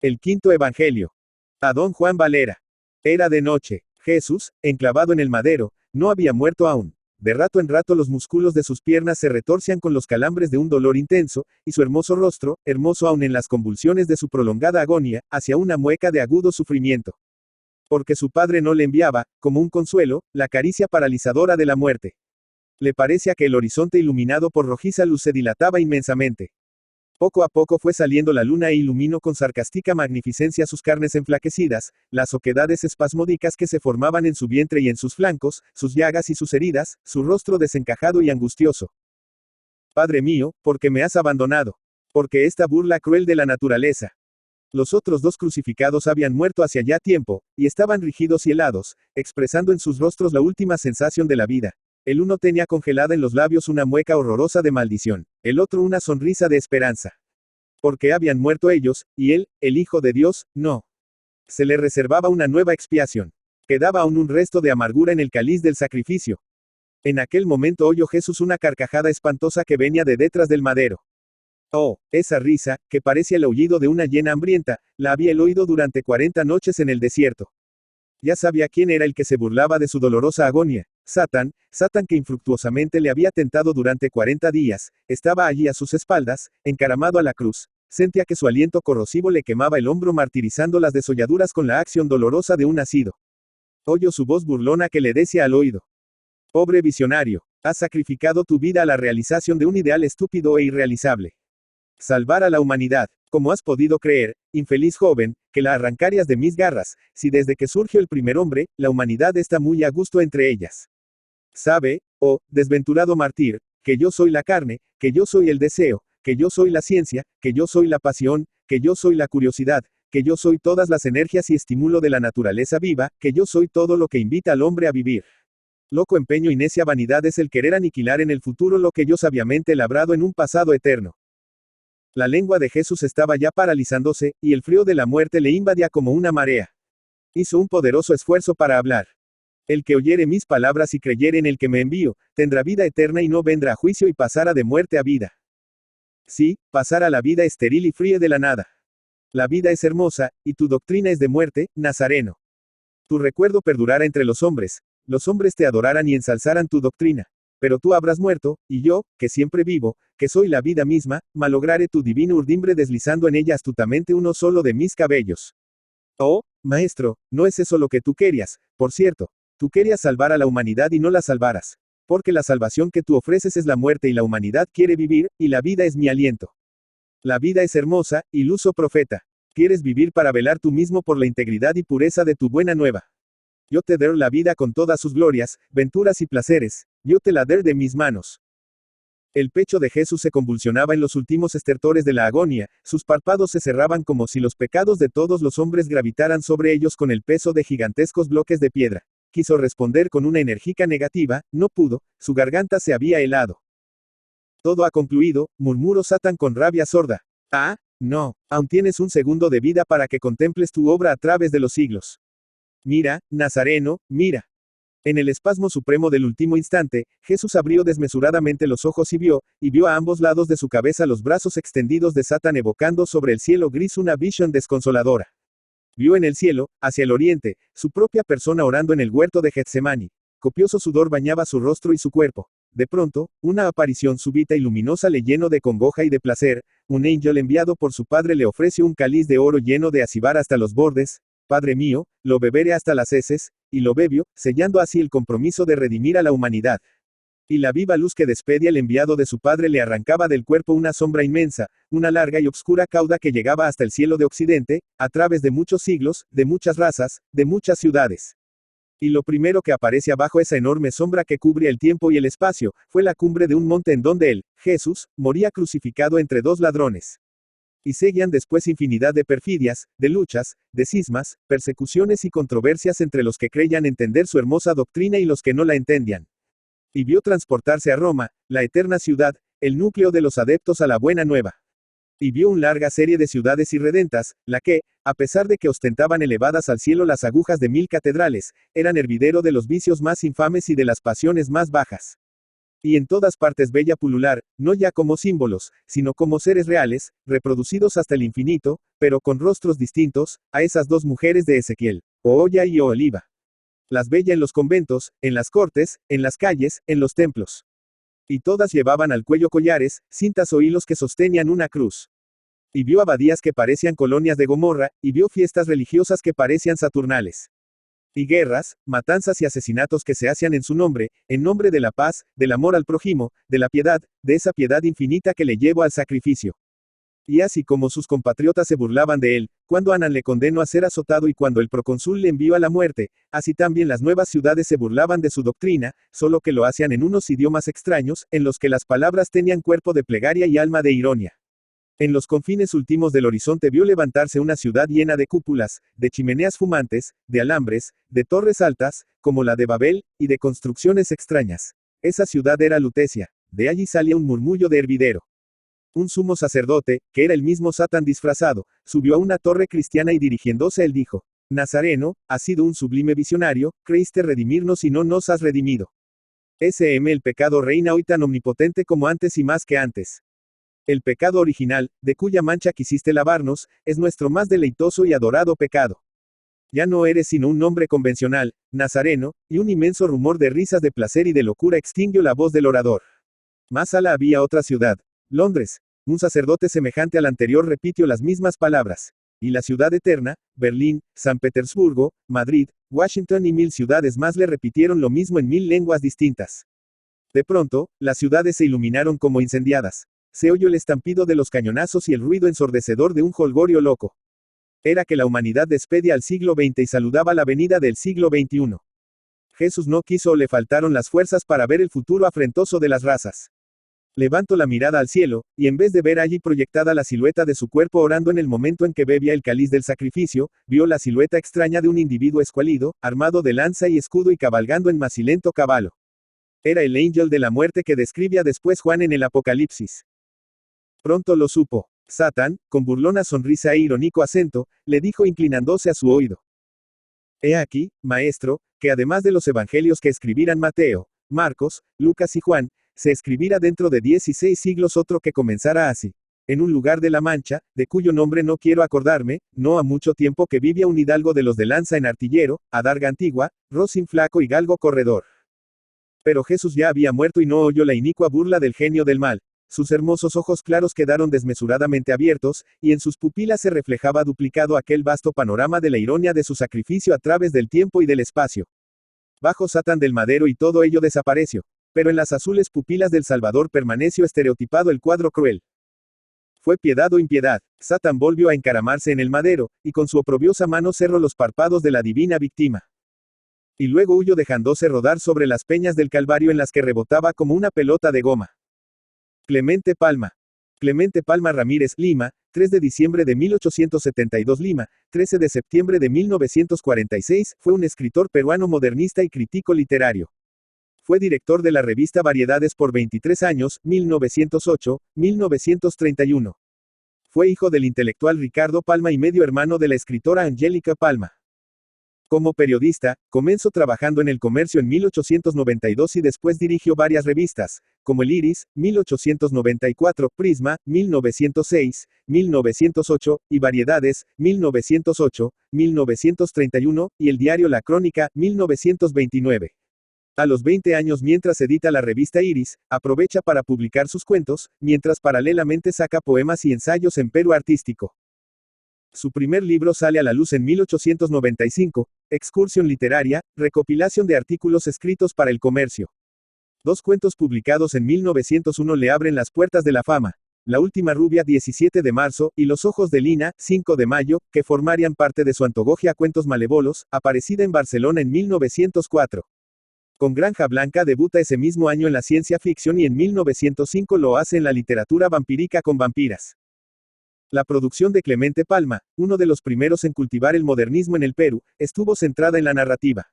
El quinto evangelio. A don Juan Valera. Era de noche. Jesús, enclavado en el madero, no había muerto aún. De rato en rato los músculos de sus piernas se retorcían con los calambres de un dolor intenso, y su hermoso rostro, hermoso aún en las convulsiones de su prolongada agonía, hacia una mueca de agudo sufrimiento. Porque su padre no le enviaba, como un consuelo, la caricia paralizadora de la muerte. Le parecía que el horizonte iluminado por rojiza luz se dilataba inmensamente. Poco a poco fue saliendo la luna e iluminó con sarcástica magnificencia sus carnes enflaquecidas, las oquedades espasmódicas que se formaban en su vientre y en sus flancos, sus llagas y sus heridas, su rostro desencajado y angustioso. Padre mío, ¿por qué me has abandonado? Porque esta burla cruel de la naturaleza. Los otros dos crucificados habían muerto hacía ya tiempo, y estaban rígidos y helados, expresando en sus rostros la última sensación de la vida. El uno tenía congelada en los labios una mueca horrorosa de maldición, el otro una sonrisa de esperanza. Porque habían muerto ellos, y él, el Hijo de Dios, no. Se le reservaba una nueva expiación. Quedaba aún un resto de amargura en el cáliz del sacrificio. En aquel momento oyó Jesús una carcajada espantosa que venía de detrás del madero. Oh, esa risa, que parecía el aullido de una hiena hambrienta, la había él oído durante 40 noches en el desierto. Ya sabía quién era el que se burlaba de su dolorosa agonía. Satán que infructuosamente le había tentado durante 40 días, estaba allí a sus espaldas, encaramado a la cruz. Sentía que su aliento corrosivo le quemaba el hombro martirizando las desolladuras con la acción dolorosa de un asido. Oyó su voz burlona que le decía al oído. Pobre visionario, has sacrificado tu vida a la realización de un ideal estúpido e irrealizable. Salvar a la humanidad. ¿Cómo has podido creer, infeliz joven, que la arrancarías de mis garras, si desde que surgió el primer hombre, la humanidad está muy a gusto entre ellas? Sabe, oh, desventurado mártir, que yo soy la carne, que yo soy el deseo, que yo soy la ciencia, que yo soy la pasión, que yo soy la curiosidad, que yo soy todas las energías y estímulo de la naturaleza viva, que yo soy todo lo que invita al hombre a vivir. Loco empeño y necia vanidad es el querer aniquilar en el futuro lo que yo sabiamente he labrado en un pasado eterno. La lengua de Jesús estaba ya paralizándose, y el frío de la muerte le invadía como una marea. Hizo un poderoso esfuerzo para hablar. El que oyere mis palabras y creyere en el que me envío, tendrá vida eterna y no vendrá a juicio y pasará de muerte a vida. Sí, pasar a la vida estéril y fría de la nada. La vida es hermosa, y tu doctrina es de muerte, Nazareno. Tu recuerdo perdurará entre los hombres te adorarán y ensalzarán tu doctrina. Pero tú habrás muerto, y yo, que siempre vivo, que soy la vida misma, malograré tu divino urdimbre deslizando en ella astutamente uno solo de mis cabellos. Oh, maestro, no es eso lo que tú querías, por cierto. Tú querías salvar a la humanidad y no la salvarás. Porque la salvación que tú ofreces es la muerte y la humanidad quiere vivir, y la vida es mi aliento. La vida es hermosa, iluso profeta. Quieres vivir para velar tú mismo por la integridad y pureza de tu buena nueva. Yo te doy la vida con todas sus glorias, venturas y placeres, yo te la doy de mis manos. El pecho de Jesús se convulsionaba en los últimos estertores de la agonía, sus párpados se cerraban como si los pecados de todos los hombres gravitaran sobre ellos con el peso de gigantescos bloques de piedra. Quiso responder con una enérgica negativa, no pudo, su garganta se había helado. Todo ha concluido, murmuró Satán con rabia sorda. Ah, no, aún tienes un segundo de vida para que contemples tu obra a través de los siglos. Mira, Nazareno, mira. En el espasmo supremo del último instante, Jesús abrió desmesuradamente los ojos y vio a ambos lados de su cabeza los brazos extendidos de Satán evocando sobre el cielo gris una visión desconsoladora. Vio en el cielo, hacia el oriente, su propia persona orando en el huerto de Getsemaní. Copioso sudor bañaba su rostro y su cuerpo. De pronto, una aparición súbita y luminosa le llenó de congoja y de placer. Un ángel enviado por su padre le ofreció un cáliz de oro lleno de acibar hasta los bordes. Padre mío, lo beberé hasta las heces, y lo bebió, sellando así el compromiso de redimir a la humanidad. Y la viva luz que despedía el enviado de su padre le arrancaba del cuerpo una sombra inmensa, una larga y obscura cauda que llegaba hasta el cielo de Occidente, a través de muchos siglos, de muchas razas, de muchas ciudades. Y lo primero que aparece abajo esa enorme sombra que cubría el tiempo y el espacio, fue la cumbre de un monte en donde él, Jesús, moría crucificado entre dos ladrones. Y seguían después infinidad de perfidias, de luchas, de cismas, persecuciones y controversias entre los que creían entender su hermosa doctrina y los que no la entendían. Y vio transportarse a Roma, la eterna ciudad, el núcleo de los adeptos a la buena nueva. Y vio una larga serie de ciudades irredentas, la que, a pesar de que ostentaban elevadas al cielo las agujas de 1000 catedrales, eran hervidero de los vicios más infames y de las pasiones más bajas. Y en todas partes veía pulular, no ya como símbolos, sino como seres reales, reproducidos hasta el infinito, pero con rostros distintos, a esas dos mujeres de Ezequiel, Ooya y Oholiba. Las veía en los conventos, en las cortes, en las calles, en los templos. Y todas llevaban al cuello collares, cintas o hilos que sostenían una cruz. Y vio abadías que parecían colonias de Gomorra, y vio fiestas religiosas que parecían saturnales. Y guerras, matanzas y asesinatos que se hacían en nombre de la paz, del amor al prójimo, de la piedad, de esa piedad infinita que le llevó al sacrificio. Y así como sus compatriotas se burlaban de él, cuando Anán le condenó a ser azotado y cuando el procónsul le envió a la muerte, así también las nuevas ciudades se burlaban de su doctrina, solo que lo hacían en unos idiomas extraños, en los que las palabras tenían cuerpo de plegaria y alma de ironía. En los confines últimos del horizonte vio levantarse una ciudad llena de cúpulas, de chimeneas fumantes, de alambres, de torres altas, como la de Babel, y de construcciones extrañas. Esa ciudad era Lutecia. De allí salía un murmullo de hervidero. Un sumo sacerdote, que era el mismo Satán disfrazado, subió a una torre cristiana y dirigiéndose a él dijo: Nazareno, has sido un sublime visionario, creíste redimirnos y no nos has redimido. SM El pecado reina hoy tan omnipotente como antes y más que antes. El pecado original, de cuya mancha quisiste lavarnos, es nuestro más deleitoso y adorado pecado. Ya no eres sino un nombre convencional, Nazareno, y un inmenso rumor de risas de placer y de locura extinguió la voz del orador. Más allá había otra ciudad, Londres. Un sacerdote semejante al anterior repitió las mismas palabras. Y la ciudad eterna, Berlín, San Petersburgo, Madrid, Washington y 1000 ciudades más le repitieron lo mismo en 1000 lenguas distintas. De pronto, las ciudades se iluminaron como incendiadas. Se oyó el estampido de los cañonazos y el ruido ensordecedor de un jolgorio loco. Era que la humanidad despedía al siglo XX y saludaba la venida del siglo XXI. Jesús no quiso o le faltaron las fuerzas para ver el futuro afrentoso de las razas. Levantó la mirada al cielo, y en vez de ver allí proyectada la silueta de su cuerpo orando en el momento en que bebía el cáliz del sacrificio, vio la silueta extraña de un individuo escuálido, armado de lanza y escudo y cabalgando en macilento caballo. Era el ángel de la muerte que describía después Juan en el Apocalipsis. Pronto lo supo. Satán, con burlona sonrisa e irónico acento, le dijo inclinándose a su oído: He aquí, maestro, que además de los evangelios que escribirán Mateo, Marcos, Lucas y Juan, se escribirá dentro de 16 siglos otro que comenzará así. En un lugar de la Mancha, de cuyo nombre no quiero acordarme, no ha mucho tiempo que vivía un hidalgo de los de lanza en artillero, adarga antigua, rosin flaco y galgo corredor. Pero Jesús ya había muerto y no oyó la inicua burla del genio del mal. Sus hermosos ojos claros quedaron desmesuradamente abiertos, y en sus pupilas se reflejaba duplicado aquel vasto panorama de la ironía de su sacrificio a través del tiempo y del espacio. Bajó Satán del madero y todo ello desapareció. Pero en las azules pupilas del Salvador permaneció estereotipado el cuadro cruel. Fue piedad o impiedad. Satán volvió a encaramarse en el madero, y con su oprobiosa mano cerró los párpados de la divina víctima. Y luego huyó dejándose rodar sobre las peñas del Calvario en las que rebotaba como una pelota de goma. Clemente Palma. Clemente Palma Ramírez, Lima, 3 de diciembre de 1872 Lima, 13 de septiembre de 1946, fue un escritor peruano modernista y crítico literario. Fue director de la revista Variedades por 23 años, 1908-1931. Fue hijo del intelectual Ricardo Palma y medio hermano de la escritora Angélica Palma. Como periodista, comenzó trabajando en El Comercio en 1892 y después dirigió varias revistas, como El Iris, 1894, Prisma, 1906, 1908, y Variedades, 1908, 1931, y el diario La Crónica, 1929. A los 20 años, mientras edita la revista Iris, aprovecha para publicar sus cuentos, mientras paralelamente saca poemas y ensayos en Perú artístico. Su primer libro sale a la luz en 1895, Excursión literaria, recopilación de artículos escritos para El Comercio. 2 cuentos publicados en 1901 le abren las puertas de la fama: La última rubia, 17 de marzo, y Los ojos de Lina, 5 de mayo, que formarían parte de su antología Cuentos malévolos, aparecida en Barcelona en 1904. Con Granja Blanca debuta ese mismo año en la ciencia ficción y en 1905 lo hace en la literatura vampírica con Vampiras. La producción de Clemente Palma, uno de los primeros en cultivar el modernismo en el Perú, estuvo centrada en la narrativa.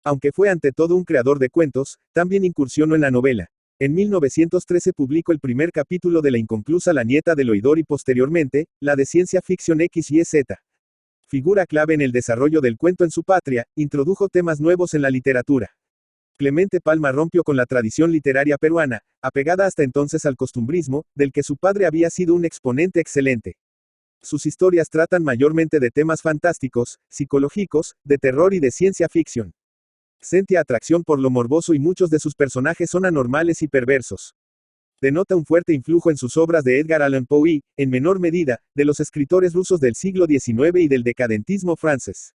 Aunque fue ante todo un creador de cuentos, también incursionó en la novela. En 1913 publicó el primer capítulo de la inconclusa La nieta del oidor y posteriormente, la de ciencia ficción XYZ. Figura clave en el desarrollo del cuento en su patria, introdujo temas nuevos en la literatura. Clemente Palma rompió con la tradición literaria peruana, apegada hasta entonces al costumbrismo, del que su padre había sido un exponente excelente. Sus historias tratan mayormente de temas fantásticos, psicológicos, de terror y de ciencia ficción. Sentía atracción por lo morboso y muchos de sus personajes son anormales y perversos. Denota un fuerte influjo en sus obras de Edgar Allan Poe y, en menor medida, de los escritores rusos del siglo XIX y del decadentismo francés.